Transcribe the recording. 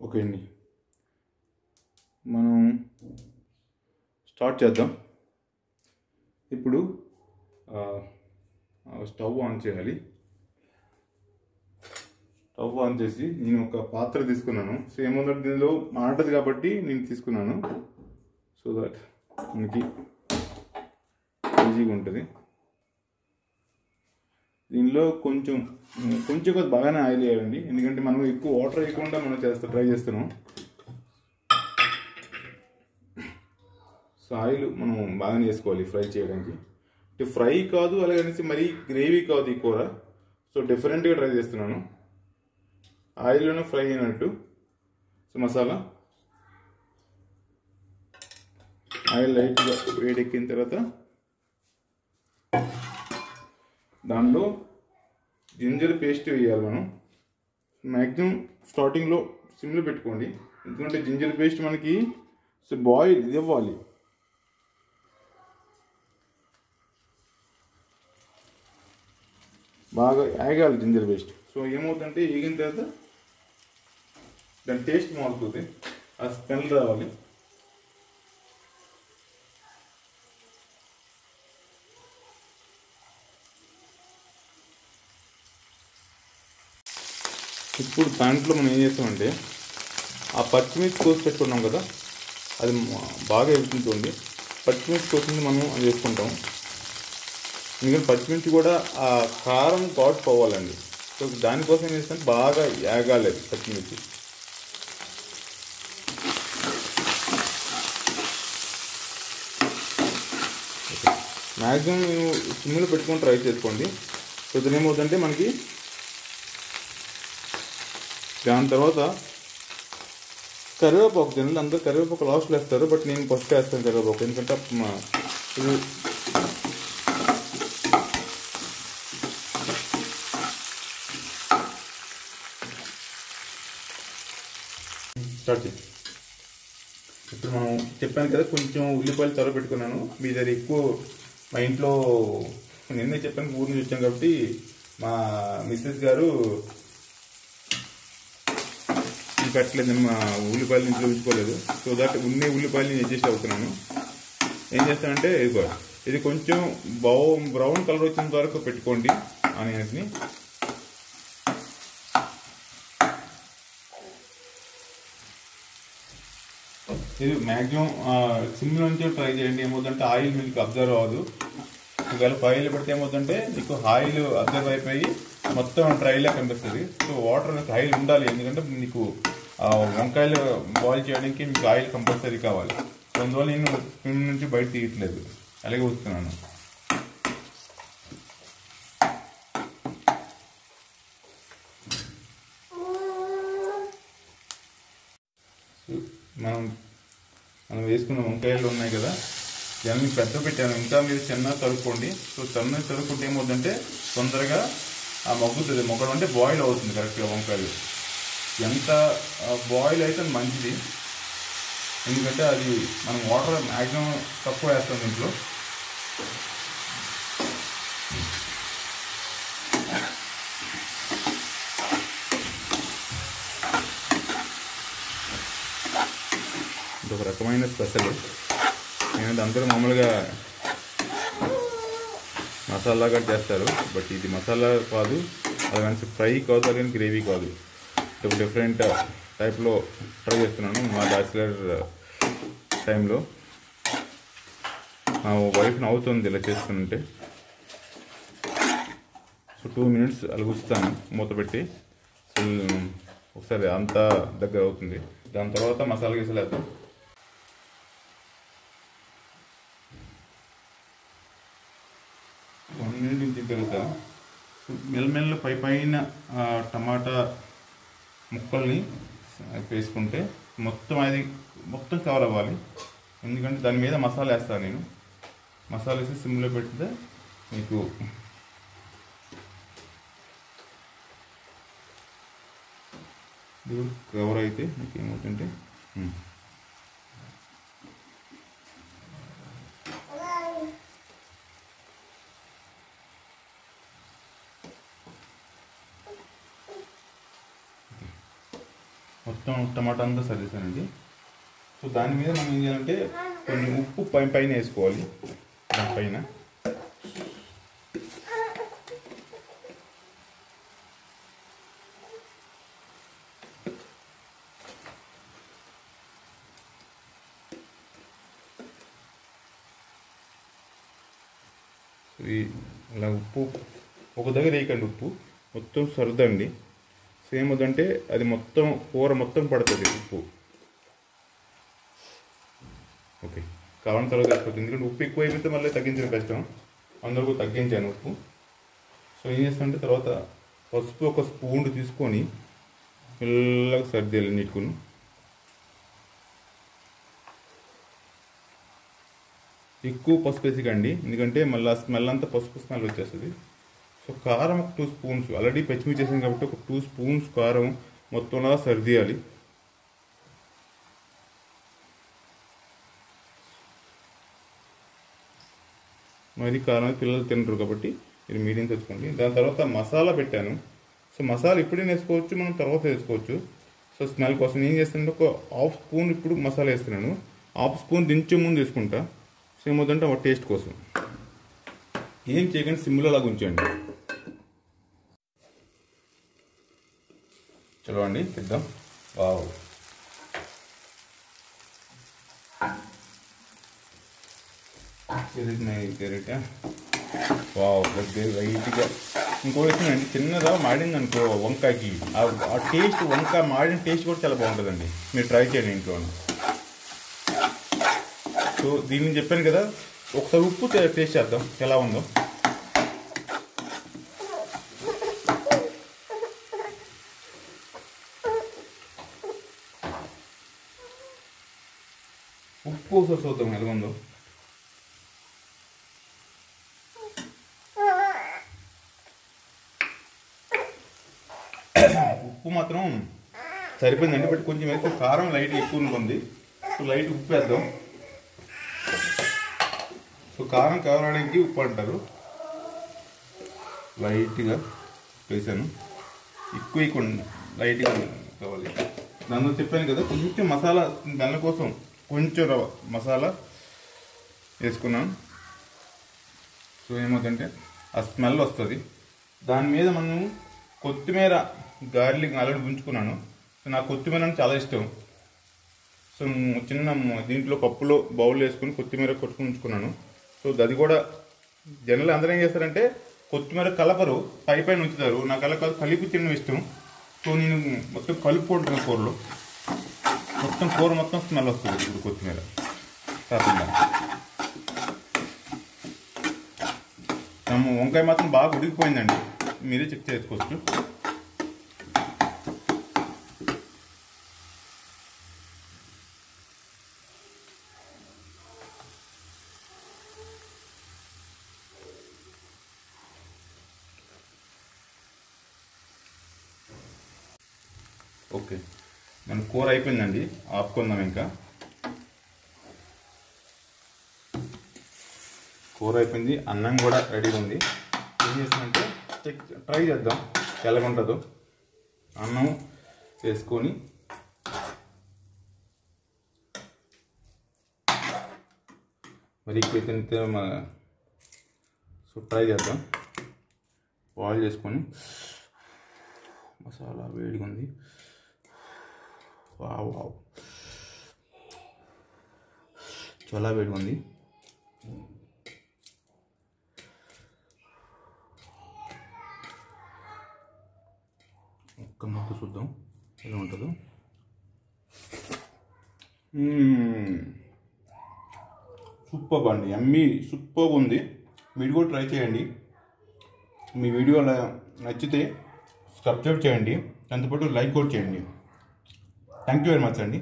Okay అండి, మనం start చేద్దాం. ఇప్పుడు స్టవ్ ఆన్ చేయాలి. స్టవ్ ఆన్ చేసి నేను ఒక పాత్ర తీసుకున్నాను. సో ఏముందంటే దీనిలో మాటది కాబట్టి నేను తీసుకున్నాను, సో దట్ మనకి ఈజీగా ఉంటుంది. దీనిలో కొంచెం కొద్ది బాగానే ఆయిల్ వేయాలండి, ఎందుకంటే మనం ఎక్కువ వాటర్ వేయకుండా మనం ట్రై చేస్తున్నాం. సో ఆయిల్ మనం బాగానే వేసుకోవాలి ఫ్రై చేయడానికి. అంటే ఫ్రై కాదు అలాగనేసి మరీ గ్రేవీ కాదు ఈ కూర, సో డిఫరెంట్గా ట్రై చేస్తున్నాను. ఆయిల్లోనే ఫ్రై అయినట్టు. సో మసాలా ఆయిల్ లైట్గా వేడెక్కిన తర్వాత దానిలో జింజర్ పేస్ట్ వేయాలి. మనం మ్యాక్సిమం స్టార్టింగ్లో సిమ్లో పెట్టుకోండి, ఎందుకంటే జింజర్ పేస్ట్ మనకి సో బాయిల్ ఇది ఇవ్వాలి. బాగా వేగాలి జింజర్ పేస్ట్. సో ఏమవుతుందంటే వేగిన తర్వాత దాని టేస్ట్ మారుతుంది, ఆ స్మెల్ రావాలి. ఇప్పుడు దాంట్లో మనం ఏం చేస్తామంటే ఆ పచ్చిమిర్చి కోసి పెట్టుకున్నాం కదా, అది బాగా ఎగుతుంటుంది. పచ్చిమిర్చి కోసింది మనం అది వేసుకుంటాం, ఎందుకంటే పచ్చిమిర్చి కూడా ఆ కారం ఘాటు పోవాలండి. సో దానికోసం ఏం చేస్తాం, బాగా ఏగాలి పచ్చిమిర్చి. మ్యాక్సిమం మేము సిమ్లో పెట్టుకొని ట్రై చేసుకోండి. సో ఇది ఏమవుతుందంటే మనకి దాని తర్వాత కరివేపాకు తినాలి. అందరూ కరివేపాకు లాస్ట్లో వేస్తారు, బట్ నేను ఫస్ట్ వేస్తాను కరివేపాకు, ఎందుకంటే ఇది స్టార్ట్ చేసి ఇప్పుడు మనం చెప్పాను కదా కొంచెం ఉల్లిపాయలు త్వర పెట్టుకున్నాను. మీ దగ్గర ఎక్కువ మా ఇంట్లో నిన్నే చెప్పాను, ఊరి నుంచి వచ్చాను కాబట్టి మా మిస్సెస్ గారు పెట్టలేదు, మా ఉల్లిపాయలు ఇంట్లో ఉంచుకోలేదు. సో దట్ ఉన్ని ఉల్లిపాయలు నేను అడ్జస్ట్ అవుతున్నాను. ఏం చేస్తానంటే ఇది కొంచెం బ్రౌన్ కలర్ వచ్చినంత వరకు పెట్టుకోండి ఆనియన్స్ని. ఇది మ్యాక్సిమం సిమ్లో నుంచి ట్రై చేయండి. ఏమవుతుందంటే ఆయిల్ మీకు అబ్జర్వ్ అవ్వదు. ఒకవేళ ఆయిల్ పెడితే ఏమవుతుందంటే మీకు ఆయిల్ అబ్జర్వ్ అయిపోయి మొత్తం డ్రైలా కనిపిస్తుంది. సో వాటర్ ఆయిల్ ఉండాలి, ఎందుకంటే మీకు వంకాయలు బాయిల్ చేయడానికి మీకు ఆయిల్ కంపల్సరీ కావాలి. సో అందువల్ల నేను స్పిన్ నుంచి బయట తీయట్లేదు, అలాగే వస్తున్నాను. మనం వేసుకున్న వంకాయలు ఉన్నాయి కదా, దాన్ని పెద్ద పెట్టాను, ఇంకా మీరు చిన్న తరుక్కోండి. సో చిన్న తరుక్కుంటే ఏమవుతుందంటే తొందరగా మగ్గుతుంది. మొగ్గడం అంటే బాయిల్ అవుతుంది కరెక్ట్గా వంకాయలు. ఎంత బాయిల్ అయితే మంచిది, ఎందుకంటే అది మనం వాటర్ మ్యాక్సిమం తక్కువ వేస్తాం దీంట్లో. ఇదొక రకమైన స్పెషల్. నేను అందరూ మామూలుగా మసాలా కూడా చేస్తారు, బట్ ఇది మసాలా కాదు, అది మంచి ఫ్రై కాదు, అలాగే గ్రేవీ కాదు. ఒక డిఫరెంట్ టైప్లో ట్రై చేస్తున్నాను మా బ్యాచిలర్ టైంలో. మా వైఫ్ని అవుతుంది ఇలా చేస్తుంటే. సో 2 minutes అలుగుస్తాను మూత పెట్టి, ఒకసారి అంతా దగ్గర అవుతుంది. దాని తర్వాత మసాలా గీసాలు వేద్దాం. నుంచి తర్వాత మెల్లమెల్ల పైన టమాటా ముక్కల్ని వేసుకుంటే మొత్తం కవర్ అవ్వాలి, ఎందుకంటే దాని మీద మసాలా వేస్తాను నేను. మసాలా వేసి సిమ్లో పెడితే మీకు కవర్ అయితే మీకు ఏమవుతుంటే మొత్తం టమాటా అంతా సరిసానండి. సో దాని మీద మనం ఏం చేయాలంటే కొంచెం ఉప్పు పైన వేసుకోవాలి. దానిపైన ఇలా ఉప్పు ఒక దగ్గర వేయకండి, ఉప్పు మొత్తం సర్దండి. సేమ్ వద్దంటే అది మొత్తం కూర మొత్తం పడుతుంది ఉప్పు. ఓకే, కావాలని తర్వాత వేసుకోవచ్చు, ఎందుకంటే ఉప్పు ఎక్కువ అయిపోతే మళ్ళీ తగ్గించడం కష్టం, అందరికీ తగ్గించాను ఉప్పు. సో ఏం చేస్తానంటే తర్వాత పసుపు ఒక స్పూన్ తీసుకొని మెల్లగా సర్దేయాలి నీటుకుని. ఎక్కువ పసుపు వేసికండి, ఎందుకంటే మళ్ళీ స్మెల్ అంతా పసుపు స్మెల్ వచ్చేస్తుంది. సో కారం ఒక 2 స్పూన్స్, ఆల్రెడీ పచ్చిమిర్చి చేసాం కాబట్టి ఒక 2 స్పూన్స్ కారం మొత్తంలా సర్దేయాలి. మరి కారం పిల్లలు తినరు కాబట్టి మీరు మీడియం తెచ్చుకోండి. దాని తర్వాత మసాలా పెట్టాను. సో మసాలా ఇప్పుడైనా వేసుకోవచ్చు, మనం తర్వాత వేసుకోవచ్చు. సో స్మెల్ కోసం ఏం చేస్తానంటే ఒక 1/2 స్పూన్ ఇప్పుడు మసాలా వేస్తున్నాను, 1/2 స్పూన్ దించే ముందు వేసుకుంటా. సో ఏమవుతుందంటే ఒక టేస్ట్ కోసం. ఏం చేయకండి, సిమ్లో లాగా ఉంచండి. చలో అండి తిద్దాం. వావ్, వావ్ లైట్గా ఇంకో వేసిందండి, చిన్నదా మాడింది అనుకో వంకాయకి, ఆ టేస్ట్, వంకాయ మాడిన టేస్ట్ కూడా చాలా బాగుంటుందండి. మీరు ట్రై చేయండి ఇంట్లో. సో దీన్ని చెప్పాను కదా, ఒకసారి ఉప్పు టేస్ట్ చేద్దాం ఎలా ఉందో. ఉప్పు ఒకసారి చూద్దాం ఎలా ఉందో. ఉప్పు మాత్రం సరిపోయిందండి, బట్ కొంచెం ఎక్కువ కారం లైట్ ఎక్కువ ఉంటుంది. సో లైట్ ఉప్పు వేద్దాం. సో కారం కావడానికి ఉప్పు అంటారు, లైట్గా వేసాను, ఎక్కువ వేయకుండా లైట్గా కావాలి. దానిలో చెప్పాను కదా కొంచెం మసాలా, దానికోసం కొంచెం మసాలా వేసుకున్నాను. సో ఏమవుతుందంటే ఆ స్మెల్ వస్తుంది. దాని మీద మనం కొత్తిమీర, గార్లిక్ ఆల్రెడీ ఉంచుకున్నాను. సో నాకు కొత్తిమీర అంటే చాలా ఇష్టం. సో చిన్న దీంట్లో కప్పులో బౌల్ వేసుకుని కొత్తిమీర కొట్టుకుని ఉంచుకున్నాను. సో అది కూడా జనరల్ అందరూ ఏం చేస్తారంటే కొత్తిమీర కలపరు, పైన ఉంచుతారు. నాకు అలా కలిపి తినడం ఇష్టం. సో నేను మొత్తం కలుపుకుంటున్నాను కూరలో, మొత్తం కూర మొత్తం స్మెల్ వస్తుంది ఇప్పుడు కొత్తిమీర కాకుండా. వంకాయ మాత్రం బాగా ఉడికిపోయిందండి, మీరే చెక్ చేసుకోవచ్చు. ఓకే, మన కూర అయిపోయిందండి, ఆపుకుందాం. ఇంకా కూర అయిపోయింది, అన్నం కూడా రెడీగా ఉంది. ఏం చేస్తామంటే ట్రై చేద్దాం ఎలా ఉంటుందో. అన్నం వేసుకొని మరి ఎక్కువ తింటే సో ట్రై చేద్దాం. బాయిల్ చేసుకొని, మసాలా వేడిగా ఉంది. వావ్ వావ్, చాలా వేడిగా ఉంది. ఒక్క ముక్క చూద్దాం ఎలా ఉంటుందో. సూపర్ అండి, యమ్మీ, సూపర్ ఉంది. మీరు కూడా ట్రై చేయండి. మీ వీడియో నచ్చితే సబ్స్క్రైబ్ చేయండి, దాంతోపాటు లైక్ కూడా చేయండి. థ్యాంక్ యూ వెరీ మచ్ అండి.